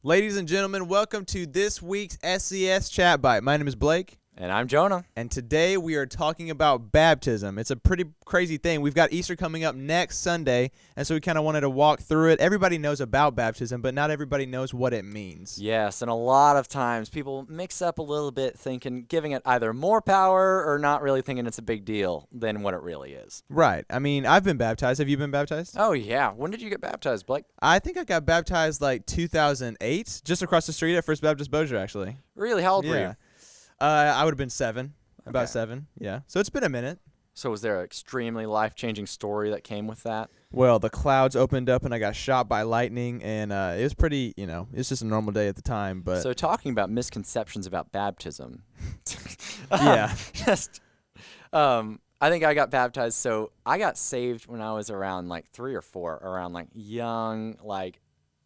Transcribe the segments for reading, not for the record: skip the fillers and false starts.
Ladies and gentlemen, welcome to this week's SCS Chat Byte. My name is Blake. And I'm Jonah. And today we are talking about baptism. It's a pretty crazy thing. We've got Easter coming up next Sunday, and so we kind of wanted to walk through it. Everybody knows about baptism, but not everybody knows what it means. Yes, and a lot of times people mix up a little bit giving it either more power or not really thinking it's a big deal than what it really is. Right. I mean, I've been baptized. Have you been baptized? Oh, yeah. When did you get baptized, Blake? I think I got baptized like 2008, just across the street at First Baptist Bossier, actually. Really? How old were you? I would have been 7, about 7, yeah. So it's been a minute. So was there an extremely life-changing story that came with that? Well, the clouds opened up and I got shot by lightning, and it was pretty, it's just a normal day at the time. But so talking about misconceptions about baptism. Yeah. I think I got baptized. So I got saved when I was around like 3 or 4, around like young, like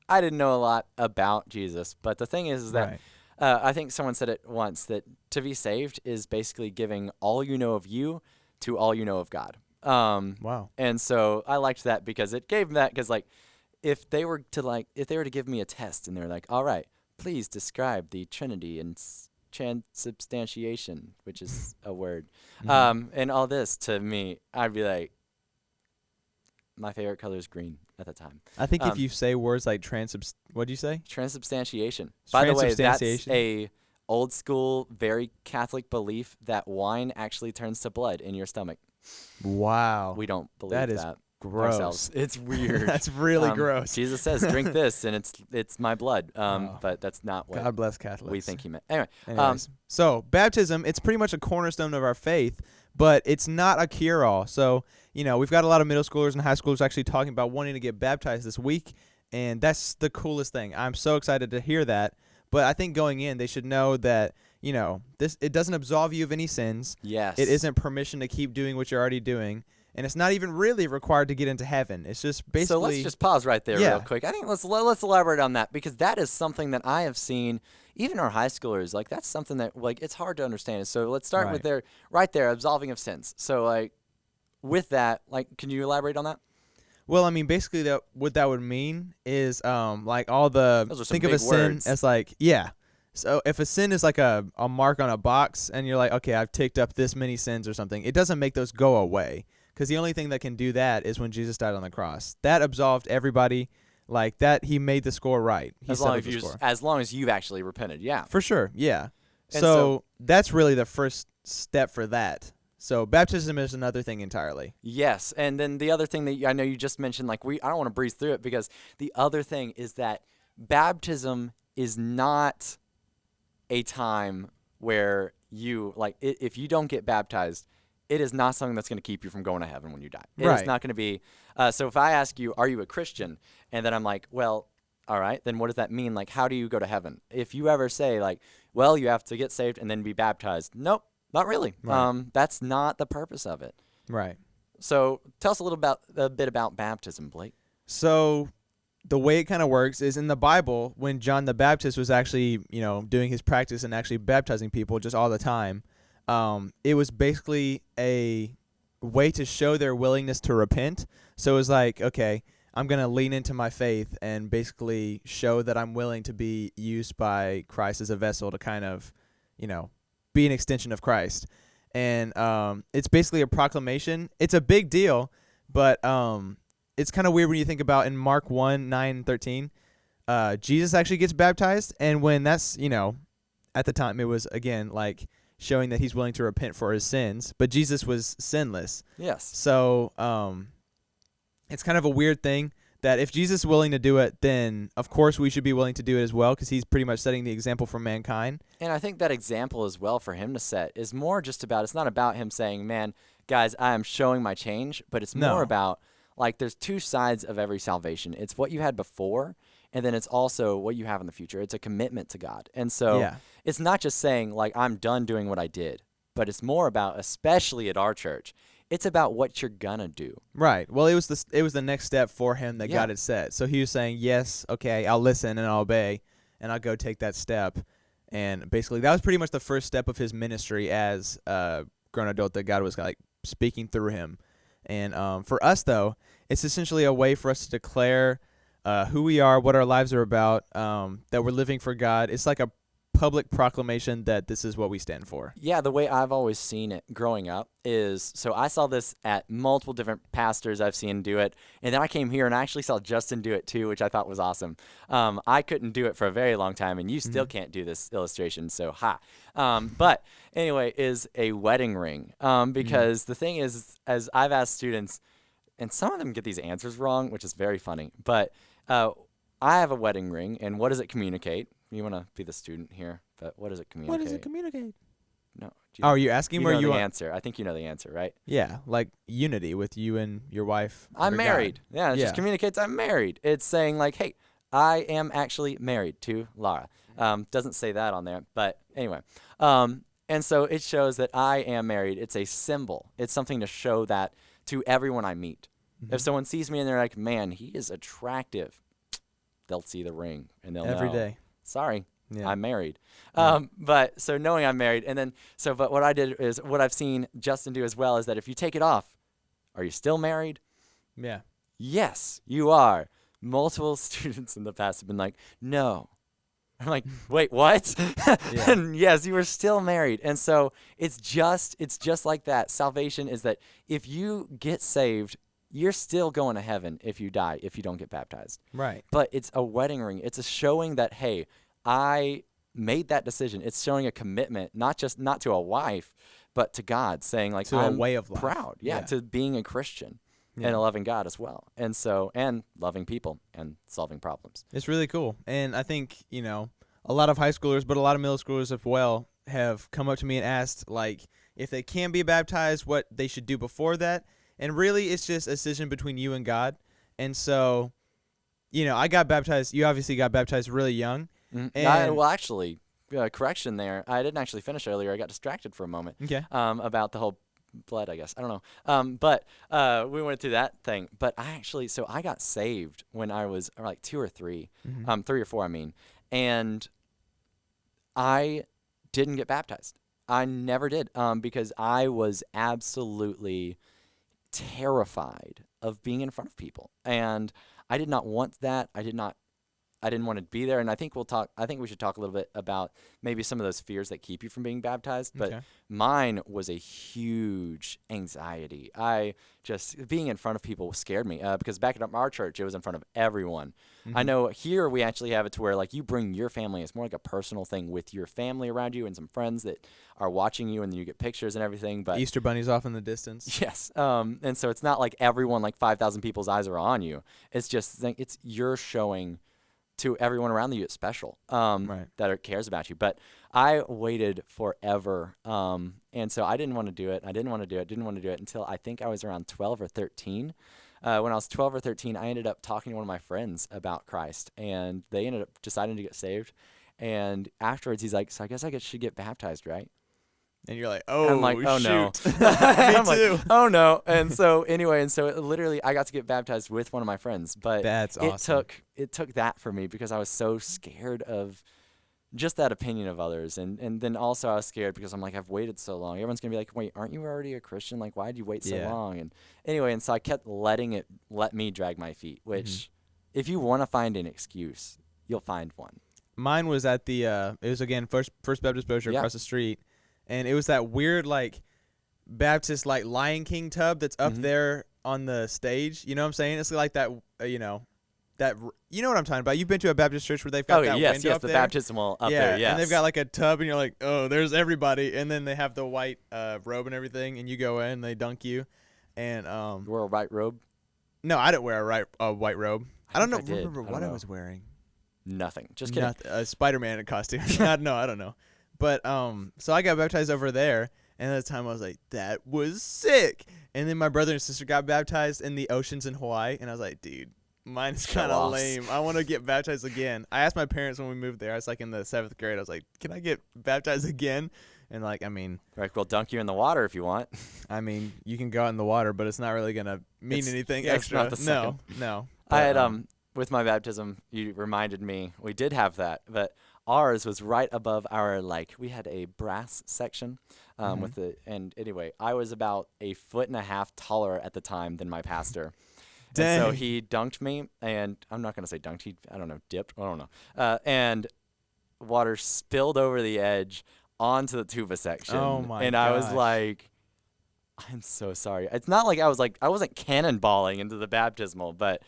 I didn't know a lot about Jesus. But the thing is that I think someone said it once that to be saved is basically giving all you know of you to all you know of God. Wow. And so I liked that because it gave them that, because like if they were to give me a test and they're like, all right, please describe the Trinity and transubstantiation, which is a word, and all this to me, I'd be like, my favorite color is green at the time. I think if you say words like what'd you say? Transubstantiation. By the way, that's a old school, very Catholic belief that wine actually turns to blood in your stomach. Wow. We don't believe that. Is gross. Ourselves. It's weird. That's really gross. Jesus says, drink this, and it's my blood. But that's not what God bless Catholics. we think he meant. Anyway. So baptism, it's pretty much a cornerstone of our faith, but it's not a cure-all. So, we've got a lot of middle schoolers and high schoolers actually talking about wanting to get baptized this week, and that's the coolest thing. I'm so excited to hear that. But I think going in, they should know that, it doesn't absolve you of any sins. Yes. It isn't permission to keep doing what you're already doing. And it's not even really required to get into heaven. It's just basically. So let's just pause right there real quick. I think let's elaborate on that, because that is something that I have seen, even our high schoolers, like that's something that like it's hard to understand. So let's start with absolving of sins. So like with that, like can you elaborate on that? Well, I mean, basically what that would mean is like all the think of a words. sin as like So if a sin is like a mark on a box and you're like, okay, I've ticked up this many sins or something, it doesn't make those go away. Because the only thing that can do that is when Jesus died on the cross. That absolved everybody. Like that, he made the score right. As long as you've actually repented, yeah. For sure, yeah. So that's really the first step for that. So baptism is another thing entirely. Yes, and then the other thing that I know you just mentioned, like I don't want to breeze through it, because the other thing is that baptism is not a time where you, like, if you don't get baptized, it is not something that's going to keep you from going to heaven when you die. It is not going to be. So if I ask you, are you a Christian? And then I'm like, well, all right, then what does that mean? Like, how do you go to heaven? If you ever say, like, well, you have to get saved and then be baptized. Nope, not really. Right. That's not the purpose of it. Right. So tell us a bit about baptism, Blake. So the way it kind of works is in the Bible, when John the Baptist was actually, doing his practice and actually baptizing people just all the time, it was basically a way to show their willingness to repent. So it was like, okay, I'm going to lean into my faith and basically show that I'm willing to be used by Christ as a vessel to kind of, be an extension of Christ. And it's basically a proclamation. It's a big deal, but it's kind of weird when you think about in Mark 1:9-13, Jesus actually gets baptized. And when that's, at the time it was, again, like showing that he's willing to repent for his sins, but Jesus was sinless. Yes. So it's kind of a weird thing that if Jesus is willing to do it, then of course we should be willing to do it as well, because he's pretty much setting the example for mankind. And I think that example as well for him to set is more just about, it's not about him saying, man, guys, I am showing my change, but it's more about, like, there's two sides of every salvation. It's what you had before, and then it's also what you have in the future. It's a commitment to God. And so it's not just saying, like, I'm done doing what I did, but it's more about, especially at our church, it's about what you're gonna do. Right. Well, it was the next step for him that God had set. So he was saying, yes, okay, I'll listen and I'll obey, and I'll go take that step. And basically, that was pretty much the first step of his ministry as a grown adult, that God was like speaking through him. And for us, though, it's essentially a way for us to declare who we are, what our lives are about, that we're living for God. It's like a public proclamation that this is what we stand for. Yeah, the way I've always seen it growing up is, so I saw this at multiple different pastors I've seen do it, and then I came here and I actually saw Justin do it too, which I thought was awesome. I couldn't do it for a very long time, and you still can't do this illustration, so ha. But anyway, is a wedding ring, because the thing is, as I've asked students, and some of them get these answers wrong, which is very funny, but I have a wedding ring, and what does it communicate? You want to be the student here, but what does it communicate? What does it communicate? No. Are you asking you where know you the want? answer? I think you know the answer, right? Yeah, like unity with you and your wife. I'm under married. God. Yeah, it just communicates I'm married. It's saying like, hey, I am actually married to Lara. Doesn't say that on there, but anyway. And so it shows that I am married. It's a symbol. It's something to show that to everyone I meet. If someone sees me and they're like, man, he is attractive, they'll see the ring and they'll Every know. day. Sorry. Yeah. I'm married. But so knowing I'm married, and then, so, but what I did is, what I've seen Justin do as well is that if you take it off, are you still married? Yeah. Yes, you are. Multiple students in the past have been like, no. I'm like, wait, what? And yes, you are still married. And so it's just like that. Salvation is that if you get saved, you're still going to heaven if you die, if you don't get baptized. Right. But it's a wedding ring. It's a showing that, hey, I made that decision. It's showing a commitment, not to a wife, but to God, saying like, To I'm a way of life. proud. Yeah, to being a Christian and a loving God as well. And so, and loving people and solving problems. It's really cool. And I think, a lot of high schoolers, but a lot of middle schoolers as well, have come up to me and asked, like, if they can be baptized, what they should do before that. And really, it's just a decision between you and God. And so, I got baptized. You obviously got baptized really young. And Well, actually, correction there. I didn't actually finish earlier. I got distracted for a moment. Okay. About the whole blood, I guess. I don't know. But we went through that thing. But I got saved when I was like 2 or 3. 3 or 4, I mean. And I didn't get baptized. I never did, because I was absolutely terrified of being in front of people, and I did not want that. I didn't want to be there. And I think we should talk a little bit about maybe some of those fears that keep you from being baptized. But mine was a huge anxiety. Being in front of people scared me, because back at our church, it was in front of everyone. I know here we actually have it to where like you bring your family. It's more like a personal thing with your family around you and some friends that are watching you, and you get pictures and everything. But Easter bunny's off in the distance. Yes. And so it's not like everyone, like 5,000 people's eyes are on you. It's just you're showing to everyone around you it's special, that cares about you. But I waited forever, and so I didn't want to do it. Didn't want to do it until I think I was around 12 or 13. When I was 12 or 13, I ended up talking to one of my friends about Christ, and they ended up deciding to get saved. And afterwards, he's like, so I guess I should get baptized, right? And you're like, oh, I'm like, oh shoot. no. Me I'm too. like, oh no. And so anyway, literally I got to get baptized with one of my friends. But That's awesome. It took that for me, because I was so scared of just that opinion of others. And then also I was scared because I'm like, I've waited so long. Everyone's going to be like, wait, aren't you already a Christian? Like, why did you wait so long? And anyway, and so I kept letting it let me drag my feet, which if you want to find an excuse, you'll find one. Mine was at the, it was again, First Baptist Bossier across the street. And it was that weird, like, Baptist, like, Lion King tub that's up there on the stage. You know what I'm saying? It's like that, you know what I'm talking about. You've been to a Baptist church where they've got that window up the there? baptismal up there, yes. And they've got, like, a tub, and you're like, oh, there's everybody. And then they have the white robe and everything, and you go in, and they dunk you. And you wear a white robe? No, I didn't wear a white robe. I don't remember what I was wearing. Nothing. Just kidding. A Spider-Man costume. No, I don't know. But so I got baptized over there, and at the time I was like, that was sick. And then my brother and sister got baptized in the oceans in Hawaii, and I was like, dude, mine's kind of lame. I want to get baptized again. I asked my parents when we moved there. I was like in the 7th grade. I was like, can I get baptized again? And like, I mean, like, we'll dunk you in the water if you want. I mean, you can go out in the water, but it's not really gonna mean anything extra. It's not the no. I had with my baptism, you reminded me we did have that, but ours was right above our, like, we had a brass section Mm-hmm. and anyway, I was about 1.5 feet taller at the time than my pastor. And so Dang. he dunked me, and I'm not going to say dunked, I don't know, dipped, I don't know. And water spilled over the edge onto the tuba section. Oh my And I was gosh. like, I'm so sorry. It's not like I wasn't cannonballing into the baptismal, but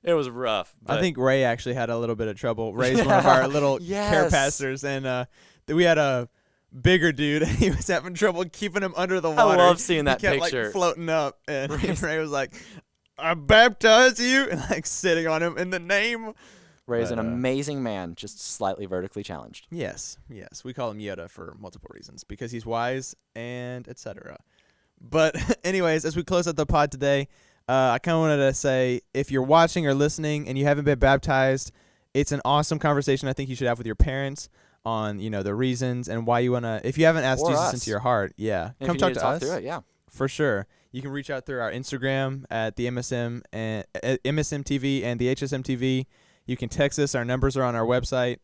it was rough. I But think Ray actually had a little bit of trouble. Ray's one of our little care yes. pastors, and we had a bigger dude, and he was having trouble keeping him under the I water. love seeing that he kept picture. like floating up, and Ray's- Ray was like, "I baptize you," and like sitting on him in the name. Ray's an But, amazing man, just slightly vertically challenged. Yes, we call him Yoda for multiple reasons because he's wise and etc. But anyways, as we close out the pod today, I kind of wanted to say, if you're watching or listening and you haven't been baptized, it's an awesome conversation I think you should have with your parents on, the reasons and why you want to. If you haven't asked Or Jesus us. into your heart, And come if you talk need to to talk us. through it, yeah. For sure. You can reach out through our Instagram at the MSM and MSM TV and the HSM TV. You can text us. Our numbers are on our website.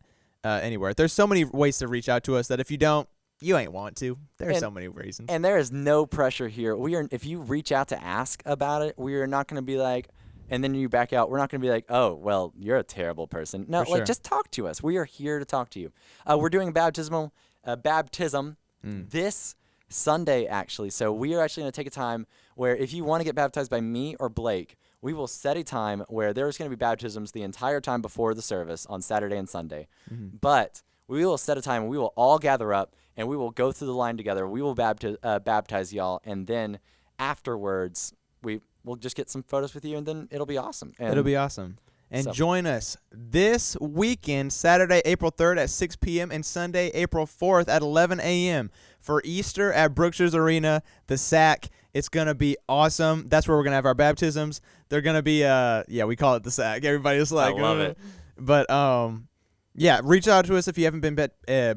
Anywhere. There's so many ways to reach out to us that if you don't, you ain't want to. There's so many reasons. And there is no pressure here. If you reach out to ask about it, we are not going to be like, and then you back out. We're not going to be like, oh, well, you're a terrible person. No, For sure. just talk to us. We are here to talk to you. We're doing baptism this Sunday, actually. So we are actually going to take a time where if you want to get baptized by me or Blake, we will set a time where there's going to be baptisms the entire time before the service on Saturday and Sunday. Mm-hmm. But we will set a time and we will all gather up and we will go through the line together. We will baptize y'all, and then afterwards we'll just get some photos with you, and then it'll be awesome. And It'll be awesome. And so- join us this weekend, Saturday, April 3rd at 6 p.m. and Sunday, April 4th at 11 a.m. for Easter at Brookshire's Arena, the SAC. It's going to be awesome. That's where we're going to have our baptisms. They're going to be, we call it the SAC. Everybody's like, I love it. But, reach out to us if you haven't been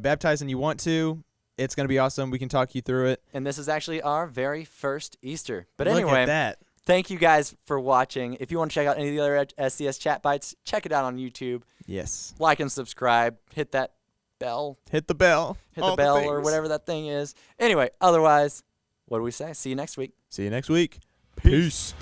baptized and you want to. It's going to be awesome. We can talk you through it. And this is actually our very first Easter. But Look anyway, at that. thank you guys for watching. If you want to check out any of the other SCS Chat Bytes, check it out on YouTube. Yes. Like and subscribe. Hit that bell. Hit the bell. Hit All the bell or things. whatever that thing is. Anyway, otherwise, what do we say? See you next week. See you next week. Peace.